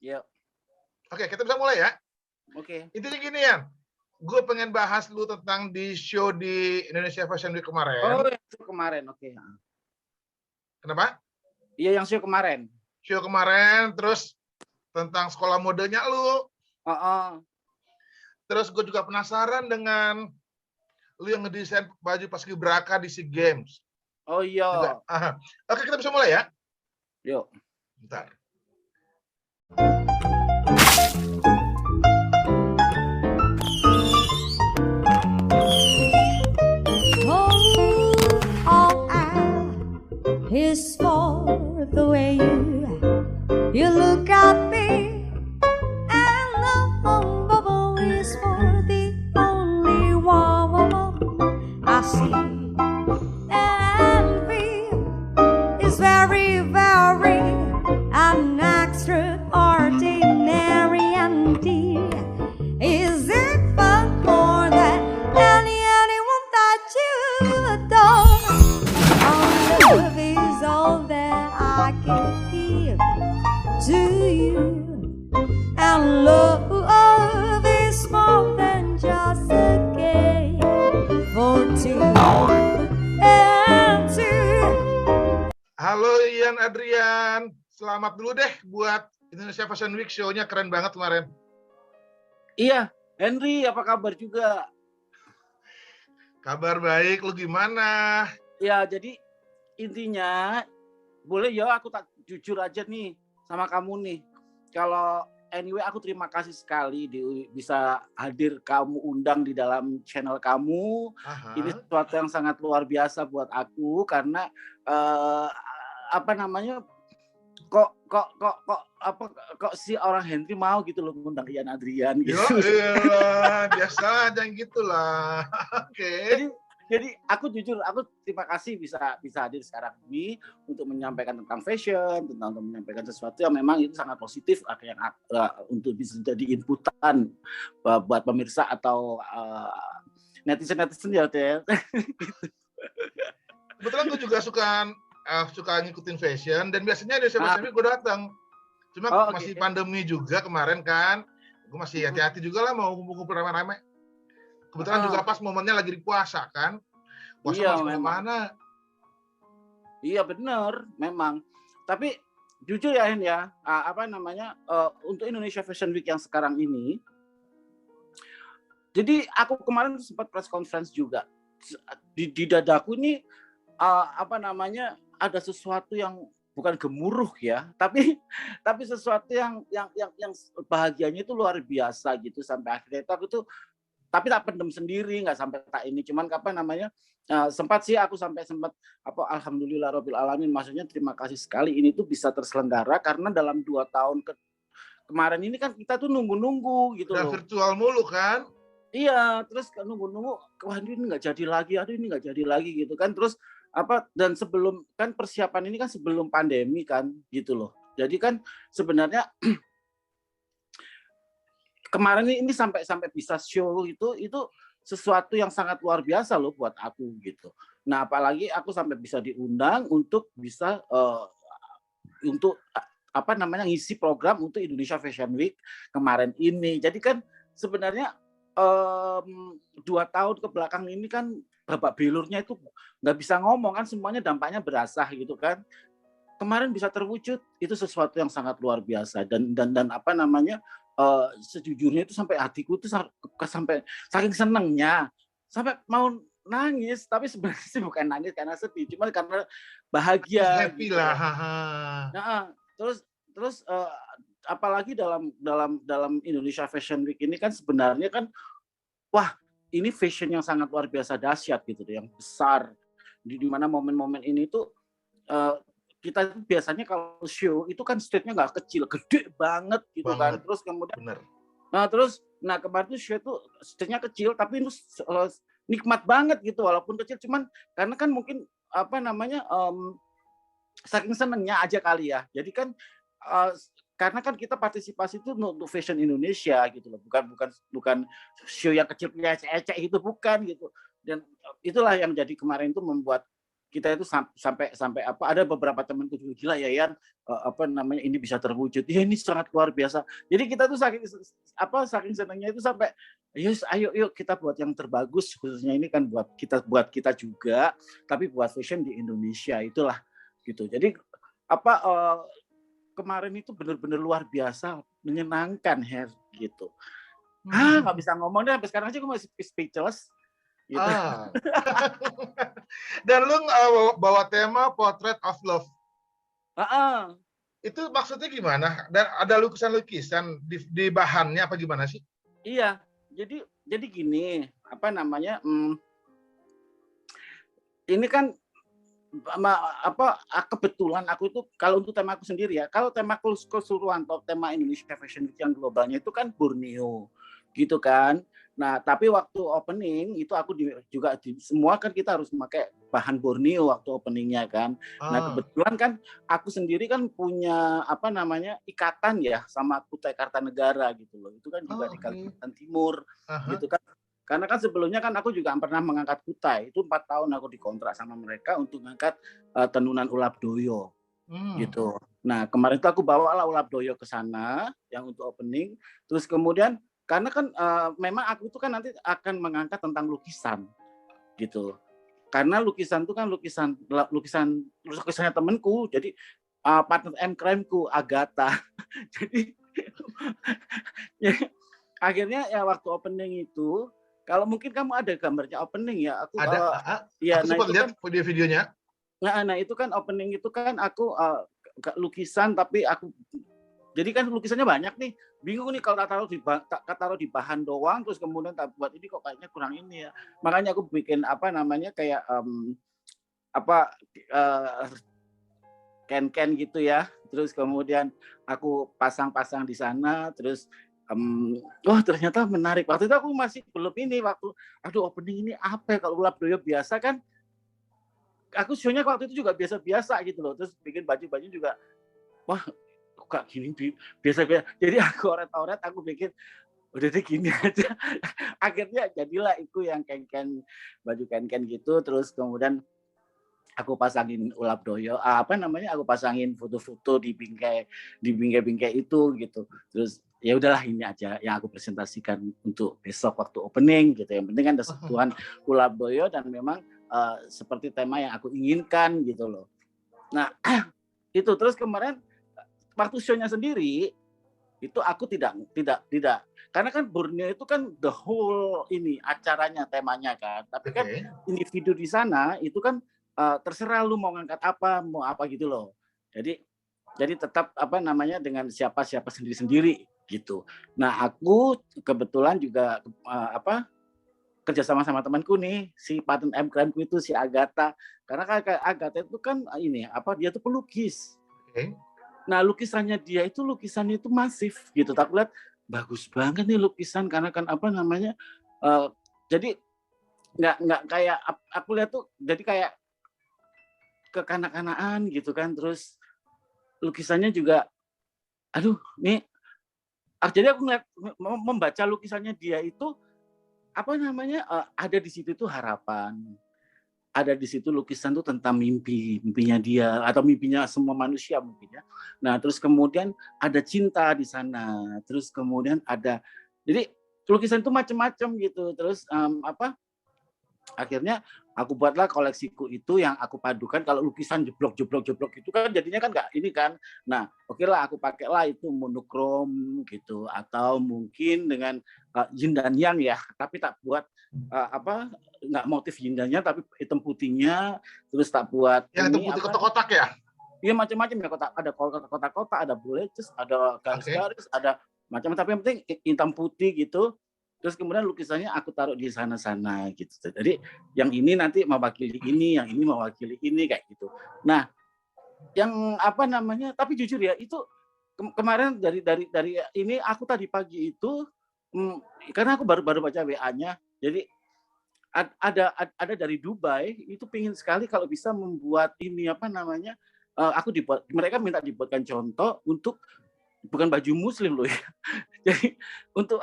Yuk. Oke, kita bisa mulai ya. Oke. Intinya gini ya, gue pengen bahas lu tentang di show di Indonesia Fashion Week kemarin. Oh, yang show kemarin, oke. Kenapa? Iya, yang show kemarin. Show kemarin, terus tentang sekolah modenya lu. Terus gue juga penasaran dengan lu yang ngedesain baju paskibraka di SEA Games. Oh iya. Juga. Oke, kita bisa mulai ya. Yuk. Bentar. Is for the way you look at me, and the bubble is for the only one I see. Envy is very, very an extraordinary, and dear. Is it fun more than anyone that you adore? Love is all that I can give to you, and love is more than just a game for two and two. Halo Ian Adrian, selamat dulu deh buat Indonesia Fashion Week, show-nya keren banget kemarin. Iya, Henry, apa kabar juga? Kabar baik, lu gimana? Ya, jadi intinya boleh ya aku tak jujur aja nih sama kamu nih. Kalau anyway aku terima kasih sekali bisa hadir kamu undang di dalam channel kamu. Ini sesuatu yang sangat luar biasa buat aku karena kok si orang Henry mau gitu loh ngundang Ian Adrian gitu. Biasa aja gitulah. Oke. Jadi aku jujur, aku terima kasih bisa hadir sekarang ini untuk menyampaikan tentang fashion, untuk menyampaikan sesuatu yang memang itu sangat positif, yang untuk bisa jadi inputan buat pemirsa atau netizen ya Teh. Kebetulan gue juga suka ngikutin fashion, dan biasanya di Fashion Week gue datang. Cuma masih pandemi juga kemarin kan, gue masih hati-hati juga lah mau kumpul-kumpul rame-rame. Kebetulan juga pas momennya lagi di puasa kan. Puasa iya, harus kemana-mana. Iya benar, memang. Tapi jujur ya Hen ya, untuk Indonesia Fashion Week yang sekarang ini, jadi aku kemarin sempat press conference juga. Di dadaku ini ada sesuatu yang bukan gemuruh ya, tapi sesuatu yang bahagianya itu luar biasa gitu, sampai akhirnya itu aku tuh tapi tak pendem sendiri, nggak sampai tak ini, cuman sempat alhamdulillahirabbil alamin, maksudnya terima kasih sekali ini tuh bisa terselenggara karena dalam 2 tahun kemarin ini kan kita tuh nunggu gitu loh. Virtual mulu kan? Iya, terus nunggu, wah ini nggak jadi lagi, ini nggak jadi lagi gitu kan. Terus dan sebelum kan persiapan ini kan sebelum pandemi kan gitu loh. Jadi kan sebenarnya kemarin ini sampai bisa show itu sesuatu yang sangat luar biasa loh buat aku gitu. Nah, apalagi aku sampai bisa diundang untuk bisa ngisi program untuk Indonesia Fashion Week kemarin ini. Jadi kan sebenarnya 2 tahun ke belakang ini kan babak belurnya itu nggak bisa ngomong kan, semuanya dampaknya berasa gitu kan. Kemarin bisa terwujud itu sesuatu yang sangat luar biasa, dan sejujurnya itu sampai hatiku tuh sampai saking senengnya sampai mau nangis, tapi sebenarnya sih bukan nangis karena sedih, cuma karena bahagia. Happy gitu lah. Nah, terus apalagi dalam Indonesia Fashion Week ini kan sebenarnya kan wah ini fashion yang sangat luar biasa dahsyat gitu, yang besar, di mana momen-momen ini tuh kita biasanya kalau show itu kan stage-nya nggak kecil, gede banget gitu kan. Terus kemudian, kemarin tuh show itu stage-nya kecil, tapi itu nikmat banget gitu, walaupun kecil, cuman karena kan mungkin saking senengnya aja kali ya. Jadi kan karena kan kita partisipasi itu untuk fashion Indonesia gitu loh, bukan show yang kecil ecek-ecek gitu, bukan gitu. Dan itulah yang jadi kemarin itu membuat kita itu sampai apa, ada beberapa temanku juga, gila ya Yan, apa namanya, ini bisa terwujud. Ya ini sangat luar biasa. Jadi kita tuh saking senangnya itu sampai ayo yuk kita buat yang terbagus, khususnya ini kan buat kita juga, tapi buat fashion di Indonesia itulah gitu. Jadi apa kemarin itu benar-benar luar biasa, menyenangkan gitu. Nggak bisa ngomong deh, sampai sekarang aja gue masih speechless. Gitu. Dan lu bawa tema Portrait of Love. Itu maksudnya gimana? Dan ada lukisan-lukisan di bahannya apa gimana sih? Iya, jadi gini, apa namanya? Ini kan kebetulan aku itu kalau untuk tema aku sendiri ya, kalau tema keseluruhan atau tema Indonesia Fashion Week yang globalnya itu kan Borneo, gitu kan. Nah, tapi waktu opening itu aku juga semua kan kita harus memakai bahan Borneo waktu openingnya kan. Nah, kebetulan kan aku sendiri kan punya apa namanya ikatan ya sama Kutai Kartanegara gitu loh. Itu kan juga di Kalimantan Timur gitu kan. Karena kan sebelumnya kan aku juga pernah mengangkat Kutai. Itu 4 tahun aku dikontrak sama mereka untuk mengangkat tenunan Ulap Doyo gitu. Nah, kemarin itu aku bawalah Ulap Doyo ke sana yang untuk opening. Terus kemudian karena kan memang aku itu kan nanti akan mengangkat tentang lukisan gitu. Karena lukisan itu kan lukisannya temanku. Jadi partner M Crime-ku Agatha. Jadi ya, akhirnya ya waktu opening itu, kalau mungkin kamu ada gambarnya opening ya, aku ada. Ya, aku sempat lihat video-videonya. Nah itu kan opening itu kan aku lukisan tapi aku jadi kan lukisannya banyak nih, bingung nih kalau taruh di bahan doang, terus kemudian tak buat ini kok kayaknya kurang ini ya. Makanya aku bikin apa namanya kayak can gitu ya. Terus kemudian aku pasang-pasang di sana, terus ternyata menarik. Waktu itu aku masih belum ini opening ini apa ya, kalau Ulap Doyo biasa kan. Aku show-nya waktu itu juga biasa-biasa gitu loh. Terus bikin baju-baju juga, wah kok gini biasa-biasa. Jadi aku oret-oret, aku bikin udah deh gini aja. Akhirnya jadilah itu yang baju ken gitu. Terus kemudian aku pasangin Ulap Doyo, aku pasangin foto-foto di bingkai itu gitu. Terus ya udahlah ini aja yang aku presentasikan untuk besok waktu opening gitu. Yang penting kan ada sentuhan Ulap Doyo dan memang seperti tema yang aku inginkan gitu loh. Nah itu terus kemarin waktu show-nya sendiri itu aku tidak karena kan Borneo itu kan the whole ini acaranya temanya kan. Tapi kan individu di sana itu kan terserah lu mau ngangkat apa, mau apa gitu loh. Jadi tetap apa namanya dengan siapa sendiri gitu. Nah, aku kebetulan juga kerja sama temanku nih, si partner M Crime itu si Agatha. Karena Agatha itu kan dia tuh pelukis. Nah, lukisannya itu masif gitu. Tapi lihat bagus banget nih lukisan karena kan jadi nggak kayak aku lihat tuh jadi kayak kekanak-kanakan gitu kan. Terus lukisannya juga jadi aku membaca lukisannya dia itu ada di situ tuh harapan, ada di situ lukisan tuh tentang mimpinya dia atau mimpinya semua manusia mungkin ya. Nah terus kemudian ada cinta di sana, terus kemudian jadi lukisan itu macam-macam gitu. Terus akhirnya aku buatlah koleksiku itu yang aku padukan. Kalau lukisan jeblok itu kan jadinya kan nggak ini kan. Nah okelah aku pakailah itu monokrom gitu, atau mungkin dengan yin dan yang ya, tapi tak buat nggak motif yin dan yang tapi hitam putihnya. Terus tak buat yang hitam putih kotak-kotak ya. Iya macam-macam ya, ada kotak-kotak, ada buleces, ada garis-garis, ada macam-macam, tapi yang penting hitam putih gitu. Terus kemudian lukisannya aku taruh di sana-sana gitu. Jadi yang ini nanti mewakili ini, yang ini mewakili ini kayak gitu. Nah, yang tapi jujur ya itu kemarin dari ini aku tadi pagi itu karena aku baru baca WA-nya. Jadi ada dari Dubai itu pingin sekali kalau bisa membuat ini mereka minta dibuatkan contoh untuk bukan baju muslim loh ya. Jadi untuk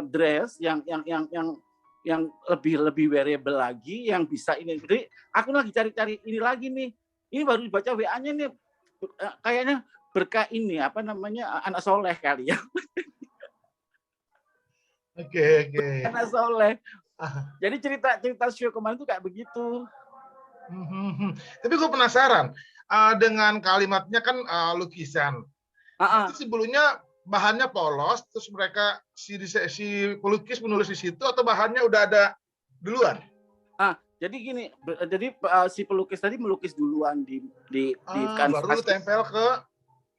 dress yang lebih variable lagi, yang bisa ini. Jadi aku lagi cari-cari ini lagi nih. Ini baru dibaca WA-nya nih, kayaknya berkah ini apa namanya anak soleh kali ya. Oke. Anak soleh. Jadi cerita show kemarin tuh kayak begitu. Tapi gue penasaran dengan kalimatnya kan lukisan. Itu sebelumnya bahannya polos, terus mereka si pelukis menulis di situ atau bahannya udah ada duluan? Jadi gini, si pelukis tadi melukis duluan di kanvas. Baru tempel ke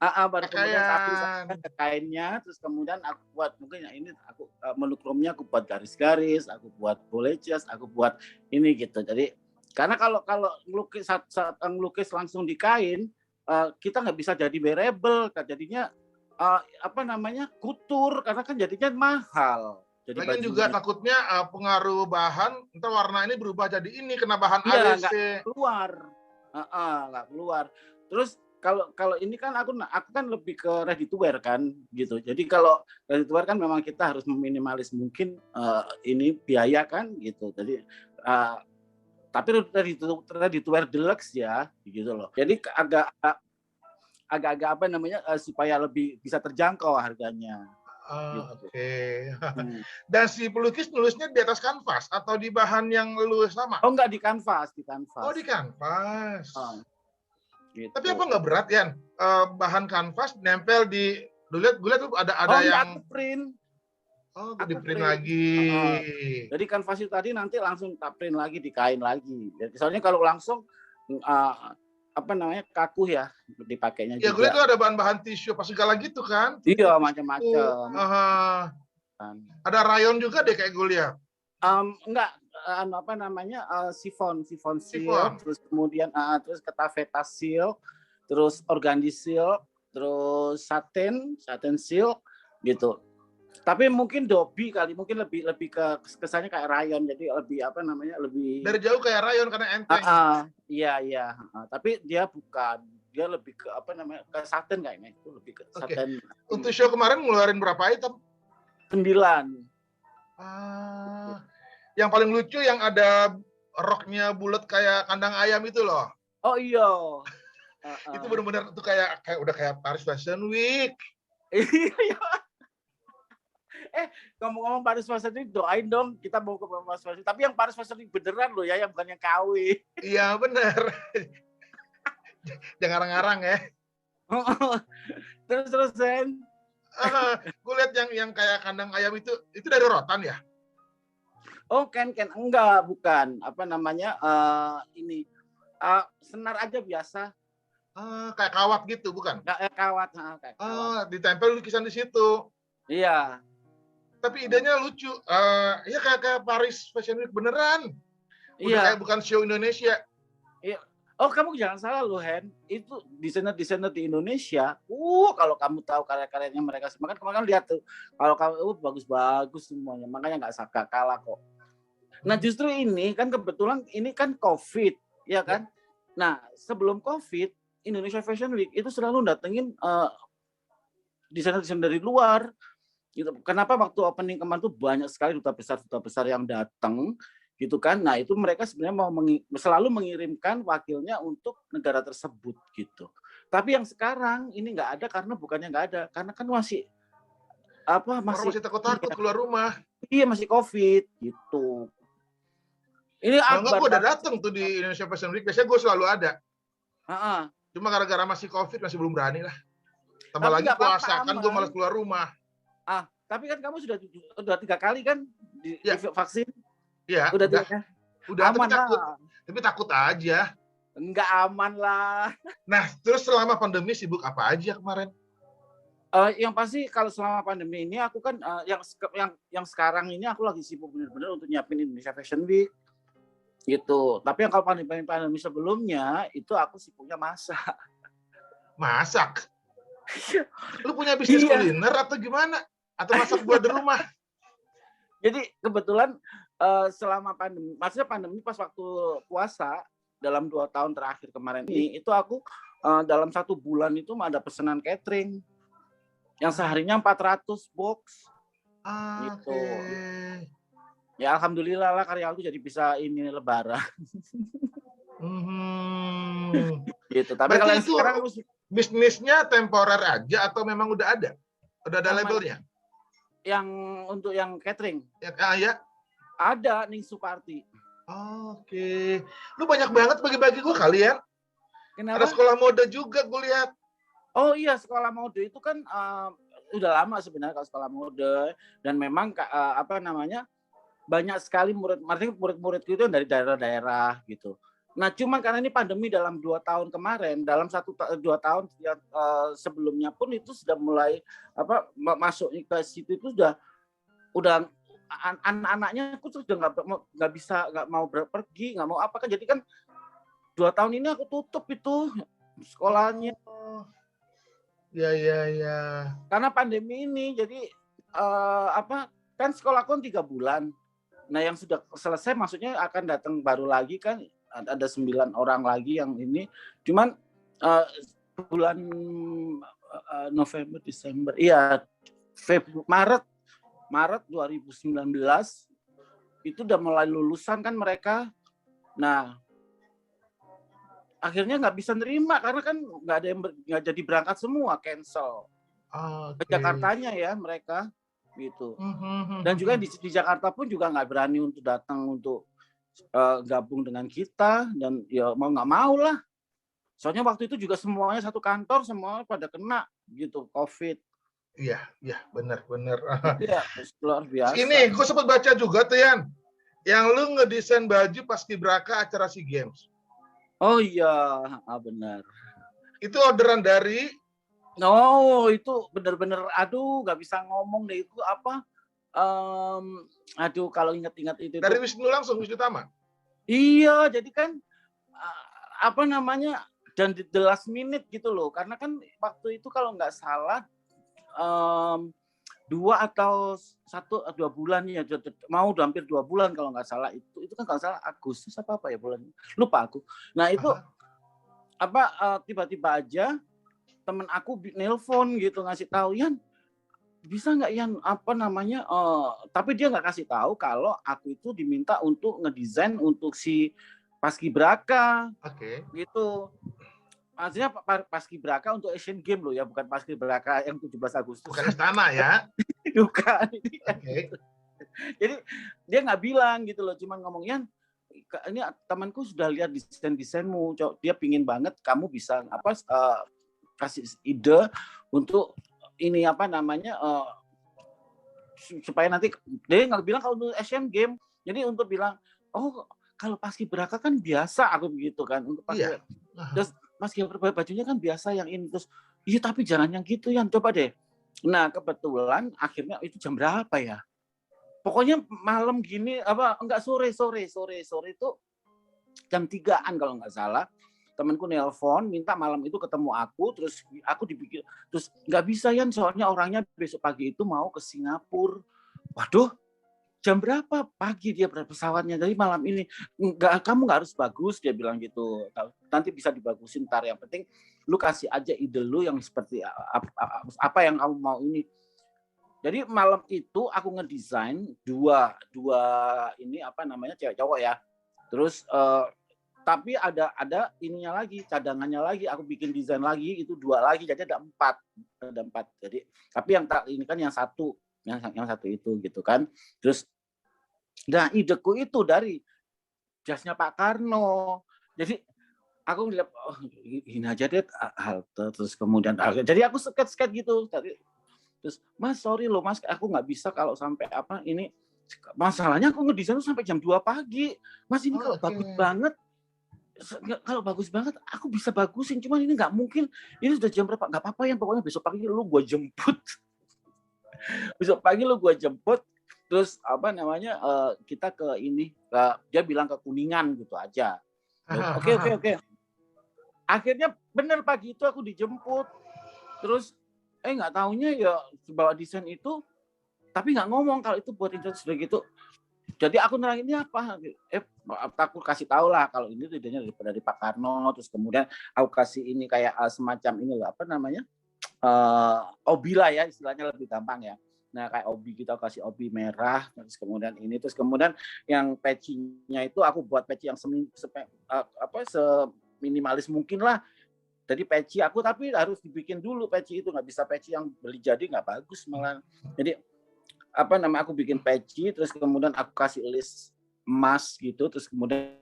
baru kemudian ke kainnya, terus kemudian aku buat mungkin ini aku monokromnya aku buat garis-garis, aku buat boleces, aku buat ini gitu. Jadi karena kalau melukis saat melukis langsung di kain, kita nggak bisa jadi variable, jadinya kutur karena kan jadinya mahal. Lagian juga takutnya pengaruh bahan, ntar warna ini berubah jadi ini kena bahan ABC. Nggak keluar. Terus kalau ini kan aku kan lebih ke ready to wear kan gitu. Jadi kalau ready to wear kan memang kita harus meminimalis mungkin ini biaya kan gitu. Jadi tapi ready to wear deluxe ya gitu loh. Jadi agak apa namanya supaya lebih bisa terjangkau harganya. Oke. Dan si pelukis nulisnya di atas kanvas atau di bahan yang lu sama? Oh enggak, di kanvas. Oh di kanvas. Gitu. Tapi apa nggak berat Yan? Bahan kanvas nempel di, gue lihat tuh ada yang aku print. Di print lagi. Jadi kanvas itu tadi nanti langsung tak print lagi di kain lagi. Soalnya kalau langsung kaku ya dipakainya juga. Ya gue lihat tuh ada bahan-bahan tisu apa segala gitu kan? Iya macam-macam. Ada rayon juga deh kayak gue lihat. Enggak, sifon silk, terus kemudian terus ketafeta silk, terus organdi silk, terus satin silk gitu. Tapi mungkin dobi kali, mungkin lebih ke kesannya kayak rayon, jadi lebih lebih dari jauh kayak rayon karena enteng. Iya. Tapi dia bukan, dia lebih ke ke satin kayaknya, itu lebih ke satin. Untuk show kemarin ngeluarin berapa item? 9. Yang paling lucu yang ada roknya bulat kayak kandang ayam itu loh. Oh iya. Itu benar-benar tuh kayak udah kayak Paris Fashion Week. Iya. Ngomong-ngomong Paris Fashion Week, doain dong kita mau ke Paris Fashion Week. Tapi yang Paris Fashion Week beneran loh ya, yang bukan yang KW. Iya bener. Jangan ngarang-ngarang ya. Terus Zen. Gue lihat yang kayak kandang ayam itu dari rotan ya? Oh, enggak, bukan. Ini senar aja biasa. Kayak kawat gitu, bukan? Kayak kawat. Ditempel lukisan di situ. Iya. Tapi idenya lucu. Ya kayak Paris Fashion Week beneran. Udah kayak bukan show Indonesia. Iya. Oh, kamu jangan salah loh, Hen. Itu desainer di Indonesia. Kalau kamu tahu karya-karyanya mereka semua kan kemarin lihat tuh. Kalau kamu bagus-bagus semuanya. Makanya nggak kalah kok. Nah, justru ini kan kebetulan ini kan COVID, ya kan? Nah, sebelum COVID, Indonesia Fashion Week itu selalu datengin desainer-desainer dari luar. Gitu. Kenapa waktu opening kemarin tuh banyak sekali duta besar yang datang, gitu kan? Nah itu mereka sebenarnya selalu mengirimkan wakilnya untuk negara tersebut gitu. Tapi yang sekarang ini nggak ada karena bukannya nggak ada, karena kan masih masih takut keluar rumah. Iya masih COVID gitu. Ini Akbar. Gue udah datang tuh di Indonesia Fashion Week, biasanya gue selalu ada. Cuma gara-gara masih COVID masih belum berani lah. Tambah lagi puasa kan gue malas keluar rumah. Tapi kan kamu sudah 3 kali kan vaksin? Iya. Udah aman tapi takut aja. Enggak aman lah. Nah, terus selama pandemi sibuk apa aja kemarin? Yang pasti kalau selama pandemi ini aku kan yang sekarang ini aku lagi sibuk benar-benar untuk nyiapin Indonesia Fashion Week. Gitu. Tapi yang kalau pandemi sebelumnya itu aku sibuknya masak. Masak? Lu punya bisnis kuliner atau gimana? Atau masak buat di rumah? Jadi kebetulan selama pandemi, maksudnya pandemi pas waktu puasa dalam 2 tahun terakhir kemarin ini, itu aku dalam 1 bulan itu ada pesanan catering yang seharinya 400 box. Gitu. Ya alhamdulillah lah karyaku jadi bisa ini lebaran. Gitu. Tapi berarti kalau itu sekarang bisnisnya temporer aja atau memang udah ada? Udah ada labelnya? Yang untuk yang catering? Ya. Ada Ningsu Party. Oke. Lu banyak banget bagi-bagi gue kalian. Kenapa? Ada sekolah mode juga gue lihat. Oh iya, sekolah mode itu kan udah lama sebenarnya kalau sekolah mode, dan memang apa namanya, banyak sekali murid-muridku itu dari daerah-daerah gitu. Nah, cuma karena ini pandemi dalam 2 tahun kemarin, dalam 2 tahun yang sebelumnya pun itu sudah mulai apa masuk ke situ itu udah anak-anaknya aku sudah nggak mau pergi, nggak mau apa kan, jadi kan 2 tahun ini aku tutup itu sekolahnya. Ya. Karena pandemi ini, jadi apa kan sekolah kan 3 bulan. Nah yang sudah selesai maksudnya akan datang baru lagi kan, ada 9 orang lagi yang ini. Cuman bulan November, Desember, iya Maret 2019 itu udah mulai lulusan kan mereka. Nah akhirnya nggak bisa nerima karena kan nggak jadi berangkat semua, cancel. Ke Jakartanya ya mereka gitu. Dan juga di Jakarta pun juga nggak berani untuk datang untuk gabung dengan kita, dan ya mau nggak mau lah. Soalnya waktu itu juga semuanya satu kantor, semua pada kena gitu COVID. Iya, benar. Iya, luar biasa. Ini gue sempat baca juga tuh Yan, yang lu ngedesain baju Paskibraka acara SEA Games. Oh iya, benar. Itu orderan dari? Oh, itu benar-benar, aduh, nggak bisa ngomong deh itu apa. Aduh, kalau ingat-ingat itu. Dari Wisnu langsung, Wisnu Tama? Iya, jadi kan apa namanya, dan di the last minute gitu loh. Karena kan waktu itu kalau nggak salah 2 atau 1-2 bulan ya, mau hampir 2 bulan kalau nggak salah, itu kan kalau salah Agustus apa ya bulan, lupa aku. Nah itu apa tiba-tiba aja temen aku nelpon gitu ngasih tahu, Yan bisa nggak Yan apa namanya, tapi dia nggak kasih tahu kalau aku itu diminta untuk ngedesain untuk si Paskibraka. Gitu. Maksudnya Paskibraka untuk Asian Games loh ya, bukan Paskibraka yang 17 Agustus. Bukan istana ya? Bukan. Jadi dia nggak bilang gitu loh, cuman ngomongnya ini temanku sudah lihat desainmu, dia pingin banget kamu bisa apa kasih ide untuk ini apa namanya supaya nanti dia nggak bilang kalau untuk Asian Games, jadi untuk bilang kalau Paskibraka kan biasa aku begitu kan untuk pakai. Terus Paskibraka bajunya kan biasa yang ini, terus iya tapi jangan yang gitu Yan, coba deh. Nah kebetulan akhirnya itu jam berapa ya? Pokoknya malam gini apa enggak sore itu jam 3-an kalau nggak salah. Temanku nelpon minta malam itu ketemu aku, terus aku dipikir terus nggak bisa Yan soalnya orangnya besok pagi itu mau ke Singapura. Waduh, jam berapa pagi dia pesawatnya, dari malam ini kamu nggak harus bagus, dia bilang gitu, nanti bisa dibagusin ntar, yang penting lu kasih aja ide lu yang seperti apa yang kamu mau ini. Jadi malam itu aku ngedesain dua ini apa namanya cewek cowok ya, terus tapi ada ininya lagi, cadangannya lagi, aku bikin desain lagi itu 2 lagi, jadi ada 4. Jadi tapi yang ini kan yang satu itu gitu kan. Terus nah ideku itu dari jasnya Pak Karno. Jadi aku lihat ini aja deh halte, terus kemudian jadi aku sket gitu. Terus Mas sorry loh Mas, aku nggak bisa kalau sampai apa ini, masalahnya aku ngedesain sampai jam 2 pagi. Mas ini kalau bagus banget aku bisa bagusin, cuman ini nggak mungkin, ini sudah jam berapa, nggak apa-apa ya pokoknya besok pagi lu gue jemput. Terus apa namanya kita ke ini, dia bilang ke Kuningan gitu aja. Oke. Akhirnya bener pagi itu aku dijemput. Terus nggak taunya ya bawa desain itu, tapi nggak ngomong kalau itu buat internet sudah gitu. Jadi aku nerangin ini apa? Aku kasih tahu lah kalau ini idenya dari Pak Karno. Terus kemudian aku kasih ini kayak semacam ini lah apa namanya, obila ya istilahnya lebih gampang ya. Nah kayak obi kita kasih obi merah, terus kemudian ini, terus kemudian yang patching-nya itu aku buat patch yang seminimalis mungkin lah. Jadi patch aku tapi harus dibikin dulu patch itu, nggak bisa patch yang beli jadi nggak bagus malah. Jadi aku bikin patch, terus kemudian aku kasih list emas gitu, terus kemudian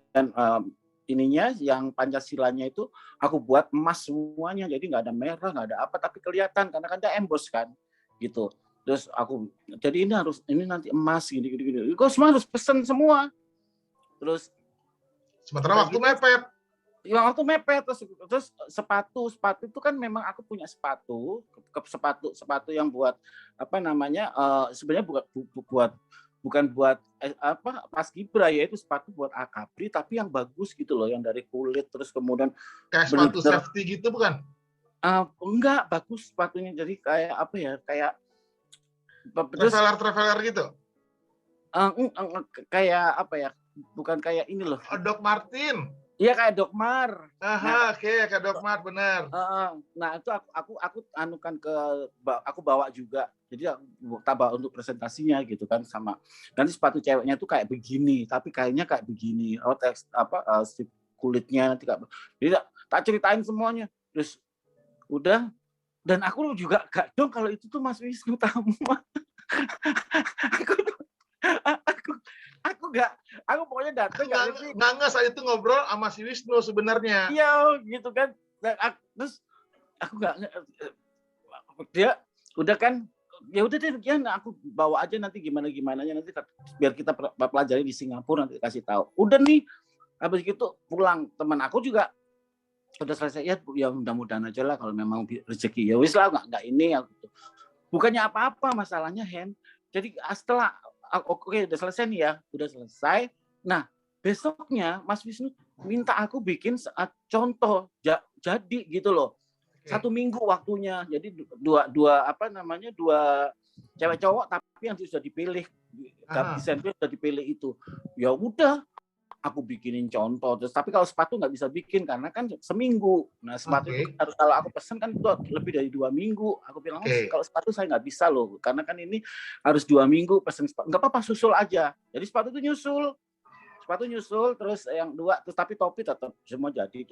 ininya yang Pancasilanya itu aku buat emas semuanya, jadi nggak ada merah, nggak ada apa, tapi kelihatan karena kan dia emboss kan gitu. Terus aku jadi ini nanti emas gini. Kok semua harus pesen semua. Terus sementara waktu mepet. Ya waktu mepet, terus sepatu itu kan memang aku punya sepatu yang buat sebenarnya bukan buat paskibra ya, itu sepatu buat akapri tapi yang bagus gitu loh, yang dari kulit, terus kemudian kayak sepatu safety gitu bukan? Enggak, bagus sepatunya, jadi kayak traveler gitu. Kayak bukan kayak ini loh. Doc Martin. Iya kayak Doc Mar. Kayak Doc Mar benar. Nah itu aku aku bawa juga. Jadi aku bawa untuk presentasinya gitu kan, sama nanti sepatu ceweknya tuh kayak begini, tapi kayaknya kayak begini. Kulitnya nanti jadi tak ceritain semuanya. Terus udah, dan aku juga gak dong kalau itu tuh Mas Wisnu Tama. aku pokoknya datang nggak saat itu ngobrol sama si Wisnu sebenarnya. Iya gitu kan. Terus aku nggak, dia udah kan, ya udah deh ya, aku bawa aja nanti gimananya nanti biar kita pelajari di Singapura, nanti kasih tahu. Udah nih, habis gitu pulang, teman aku juga udah selesai, ya mudah-mudahan aja lah kalau memang rezeki, ya wis lah, nggak ini ya gitu. Bukannya apa-apa masalahnya Hen. Jadi setelah oke udah selesai nih ya, udah selesai. Nah besoknya Mas Wisnu minta aku bikin contoh jadi gitu loh. 1 minggu waktunya. Jadi dua cewek cowok tapi yang sudah dipilih, desainnya sudah dipilih itu. Ya udah, aku bikinin contoh. Terus tapi kalau sepatu nggak bisa bikin karena kan seminggu. Nah sepatu itu harus, kalau aku pesen kan itu lebih dari 2 minggu. Aku bilang kalau sepatu saya nggak bisa loh, karena kan ini harus 2 minggu pesen sepatu. Nggak apa-apa, susul aja. Jadi sepatu itu nyusul, terus yang 2, terus tapi topi tetap semua jadi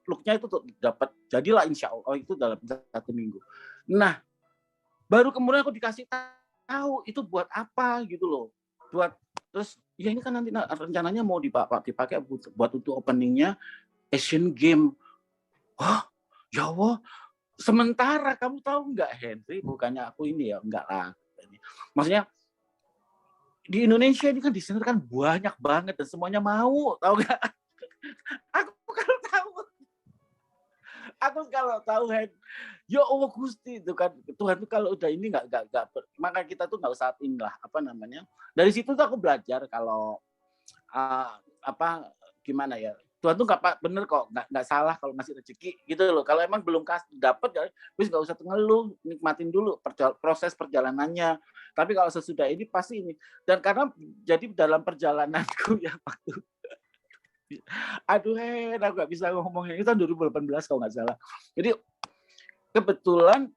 looknya itu dapat, jadilah insya Allah itu dalam 1 minggu. Nah baru kemudian aku dikasih tahu itu buat apa gitu loh, terus ya ini kan nanti rencananya mau dipakai buat untuk openingnya Asian Game. Wah ya Allah, sementara kamu tahu nggak Henry, bukannya aku ini ya, enggak lah, maksudnya di Indonesia ini kan desainer kan banyak banget dan semuanya mau, tahu nggak? Aku kalau tahu ya Allah Gusti itu kan, Tuhan tuh kalau udah ini nggak maka kita tuh nggak usah inilah dari situ tuh aku belajar kalau gimana ya, Tuhan tuh nggak bener kok, nggak salah kalau ngasih rezeki gitu loh. Kalau emang belum dapat ya wis nggak usah ngeluh, nikmatin dulu proses perjalanannya. Tapi kalau sesudah ini pasti ini, dan karena jadi dalam perjalananku ya waktu aku nggak bisa ngomongnya, itu tahun 2018 kalau nggak salah. Jadi kebetulan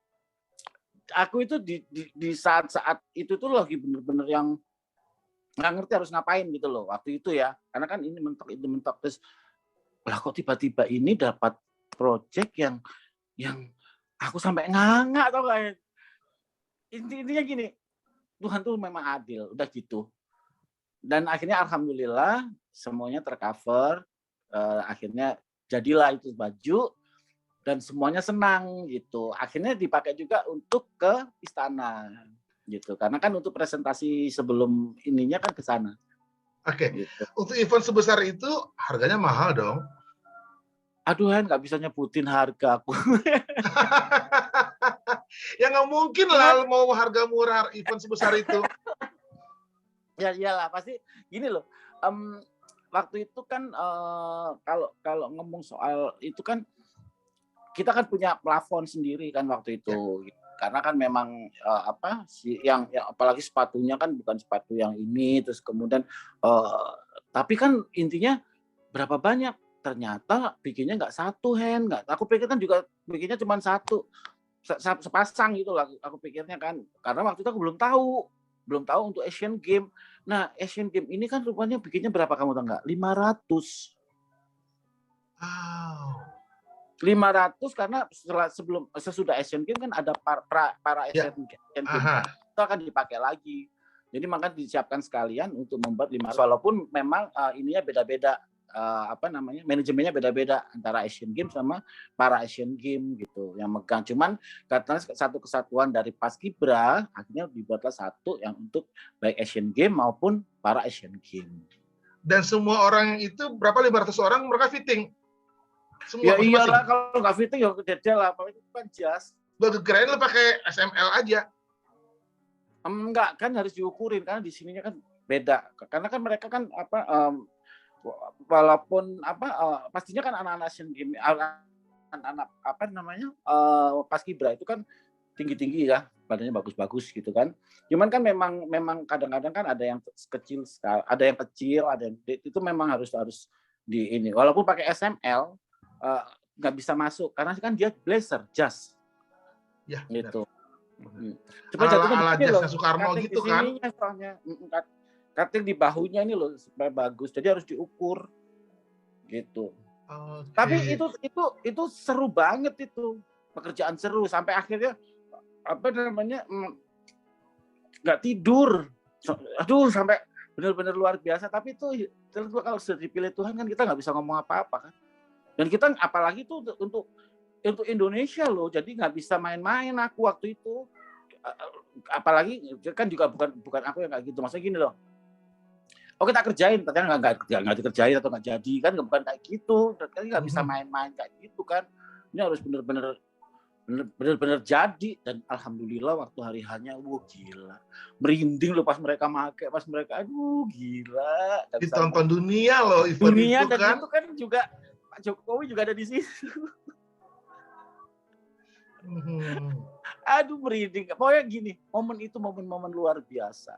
aku itu di saat-saat itu tuh lagi bener-bener yang nggak ngerti harus ngapain gitu loh waktu itu ya, karena kan ini mentok terus lah kok tiba-tiba ini dapat project yang aku sampai nganga, tau gak? Intinya gini, Tuhan tuh memang adil, udah gitu. Dan akhirnya alhamdulillah semuanya tercover, akhirnya jadilah itu baju dan semuanya senang gitu. Akhirnya dipakai juga untuk ke istana gitu, karena kan untuk presentasi sebelum ininya kan ke sana. Oke. Gitu. Untuk event sebesar itu harganya mahal dong. Aduh Hen, nggak bisa nyebutin harga aku. Ya nggak mungkin lah mau harga murah event sebesar itu. Ya iyalah, pasti gini loh. Waktu itu kan kalau ngomong soal itu kan kita kan punya plafon sendiri kan waktu itu. Ya. Karena kan memang yang apalagi sepatunya kan bukan sepatu yang ini, terus kemudian tapi kan intinya berapa banyak, ternyata bikinnya nggak 1 Hen, nggak. Aku pikir kan juga bikinnya cuma 1. sepasang gitu lah aku pikirnya kan. Karena waktu itu aku belum tahu untuk Asian Game. Nah, Asian Game ini kan rupanya bikinnya berapa kamu tahu nggak? 500. Wow. 500 karena sesudah Asian Game kan ada para Asian Game itu akan dipakai lagi. Jadi maka disiapkan sekalian untuk membuat 500 walaupun memang ininya beda-beda manajemennya beda-beda antara Asian Games sama para Asian Games gitu yang megang. Cuman katanya satu kesatuan dari Paskibra akhirnya dibuatlah satu yang untuk baik Asian Games maupun para Asian Games. Dan semua orang itu berapa 500 orang mereka fitting. Semua ya iyalah kalau nggak fitting ya dedel lah, apalagi kan jas. Gue kirain lo pakai SML aja. Enggak, kan harus diukurin karena di sininya kan beda. Karena kan mereka kan walaupun pastinya kan anak-anak Asian Games, anak-anak Paskibra itu kan tinggi-tinggi ya, badannya bagus-bagus gitu kan. Cuman kan memang kadang-kadang kan ada yang kecil, ada yang itu memang harus di ini. Walaupun pakai SML nggak bisa masuk karena kan dia blazer jas. Ya, gitu. Coba ala jasnya Soekarno gitu kan. Kating di bahunya ini loh supaya bagus, jadi harus diukur gitu. Okay. Tapi itu seru banget itu, pekerjaan seru sampai akhirnya nggak tidur, aduh sampai benar-benar luar biasa. Tapi itu kalau sudah dipilih Tuhan kan kita nggak bisa ngomong apa-apa kan. Dan kita apalagi itu untuk Indonesia loh, jadi nggak bisa main-main aku waktu itu. Apalagi kan juga bukan aku yang kayak gitu, maksudnya gini loh. Oh kita kerjain, ternyata nggak dikerjain atau nggak jadi kan, bukan kayak gitu. Kan nggak bisa main-main kayak gitu kan. Ini harus benar-benar jadi. Dan alhamdulillah waktu hari hanya, gila, merinding loh pas mereka make, pas mereka, aduh gila. Ditonton dunia loh, dunia itu dan kan. itu kan juga Pak Jokowi juga ada di situ. Aduh merinding. Pokoknya gini, momen itu momen luar biasa.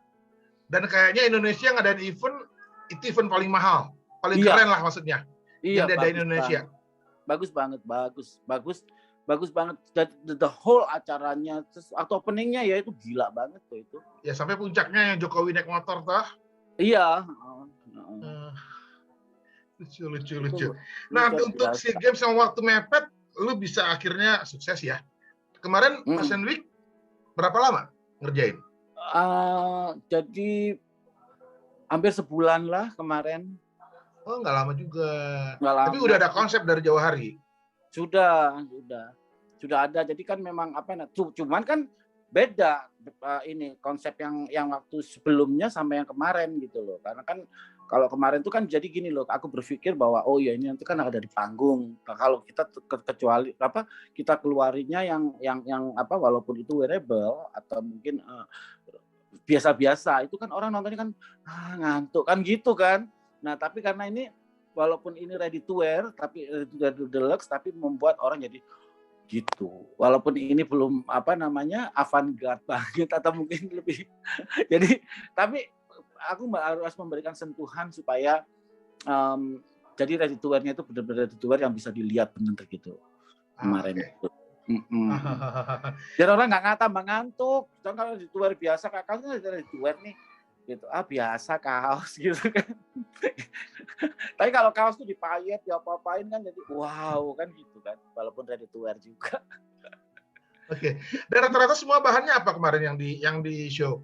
Dan kayaknya Indonesia ngadain event, itu event paling mahal, paling keren lah maksudnya. Iya, yang ada di Indonesia. Bagus banget. The whole acaranya atau openingnya ya itu gila banget tuh itu. Ya sampai puncaknya yang Jokowi naik motor toh. Iya. Lucu. Nah untuk SEA Games yang waktu mepet, lu bisa akhirnya sukses ya. Kemarin Fashion Week berapa lama ngerjain? Jadi hampir sebulan lah kemarin. Oh nggak lama juga. Tapi udah ada konsep dari jauh hari. Sudah ada. Jadi kan memang cuman kan beda ini konsep yang waktu sebelumnya sampai yang kemarin gitu loh. Karena kan kalau kemarin tuh kan jadi gini loh, aku berpikir bahwa oh ya ini nanti kan ada di panggung. Nah, kalau kita kecuali kita keluarinya yang walaupun itu wearable atau mungkin biasa-biasa, itu kan orang nontonnya kan ngantuk kan gitu kan. Nah, tapi karena ini walaupun ini ready to wear tapi deluxe tapi membuat orang jadi gitu. Walaupun ini belum avant-garde banget atau mungkin lebih jadi tapi aku harus memberikan sentuhan supaya jadi ready to wear-nya itu benar-benar ready to wear yang bisa dilihat benar gitu kemarin itu. Biar orang nggak tambah ngantuk. Kalau ready to wear biasa kakaknya ready to wear nih gitu biasa kaos gitu kan. Tapi kalau kaos tuh dipayet ya apa-apain kan jadi wow kan gitu kan walaupun ready to wear juga. Oke. Dan rata-rata semua bahannya apa kemarin yang di show?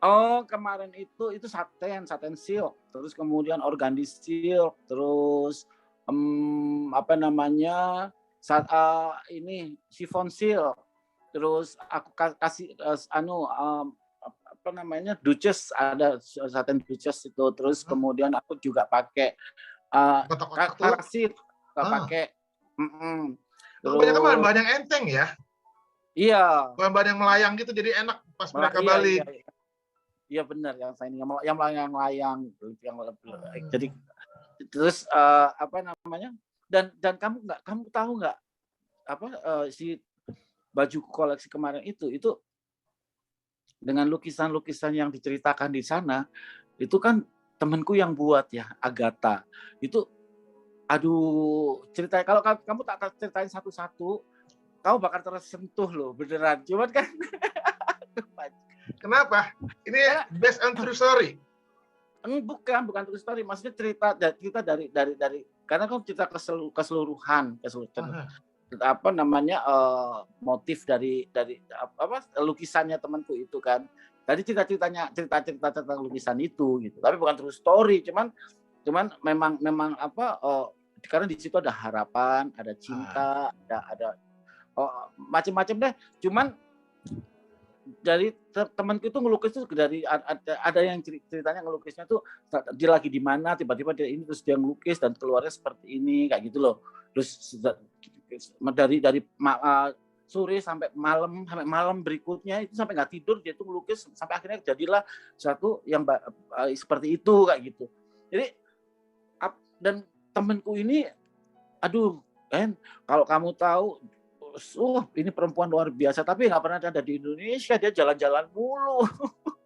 Oh kemarin itu satin silk, terus kemudian organdy silk, terus ini chiffon silk, terus aku kasih duchess, ada satin duchess itu, terus kemudian aku juga pakai karasit, pakai. Banyak bahan yang enteng ya? Iya. Bahan yang melayang gitu jadi enak pas mereka balik. Iya benar yang melayang jadi terus dan kamu tahu nggak si baju koleksi kemarin itu dengan lukisan-lukisan yang diceritakan di sana itu kan temanku yang buat ya, Agatha itu aduh ceritanya kalau kamu tak ceritain satu-satu kamu bakal tersentuh loh, beneran. Cuman kan kenapa? Ini based on true story. Bukan true story. Maksudnya cerita dari karena kan cerita keseluruhan apa namanya motif dari apa lukisannya temanku itu kan. Tadi cerita tentang lukisan itu gitu. Tapi bukan true story, cuman memang apa karena di situ ada harapan, ada cinta, ada macam-macam deh. Cuman dari temanku itu ngelukis itu dari ada yang ceritanya ngelukisnya tuh dia lagi di mana tiba-tiba dia ini terus dia ngelukis dan keluarnya seperti ini kayak gitu loh. Terus dari sore sampai malam berikutnya itu sampai nggak tidur dia tuh ngelukis sampai akhirnya jadilah suatu yang seperti itu kayak gitu. Jadi dan temanku ini aduh kan kalau kamu tahu ini perempuan luar biasa tapi nggak pernah ada di Indonesia, dia jalan-jalan mulu.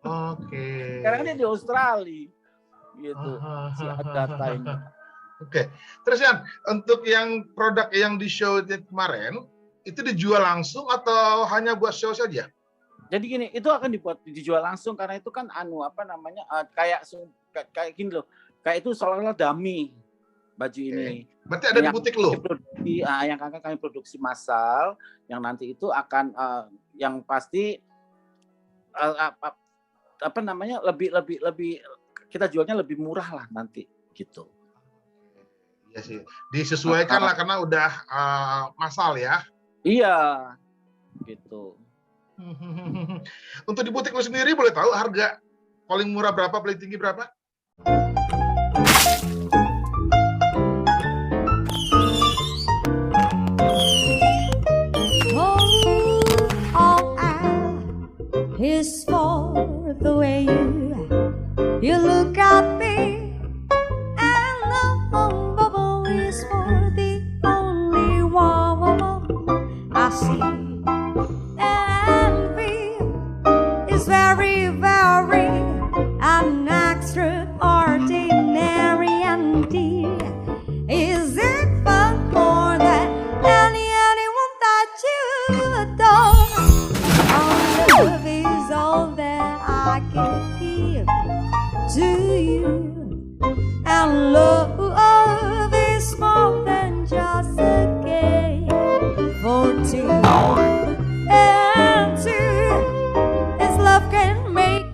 Oke. Sekarang dia di Australia gitu si Agatha ini. Oke. Terus Yan, untuk yang produk yang di show kemarin itu dijual langsung atau hanya buat show saja? Jadi gini, itu akan dijual langsung karena itu kan apa namanya kayak gini loh, kayak itu seolah-olah dummy baju ini. Berarti ada di butik lo? Yang akan kami produksi massal, yang nanti itu akan yang pasti apa namanya lebih kita jualnya lebih murah lah nanti gitu. Iya sih, disesuaikan lah karena udah massal ya. Iya, gitu. Untuk di butik lo sendiri boleh tahu harga paling murah berapa, paling tinggi berapa? Is for the way you look at me, and the bubble is for the only one I see and feel is very, very an extraordinary and dear. Is it fun more than anyone that you adore? Love is all that I can give to you, and love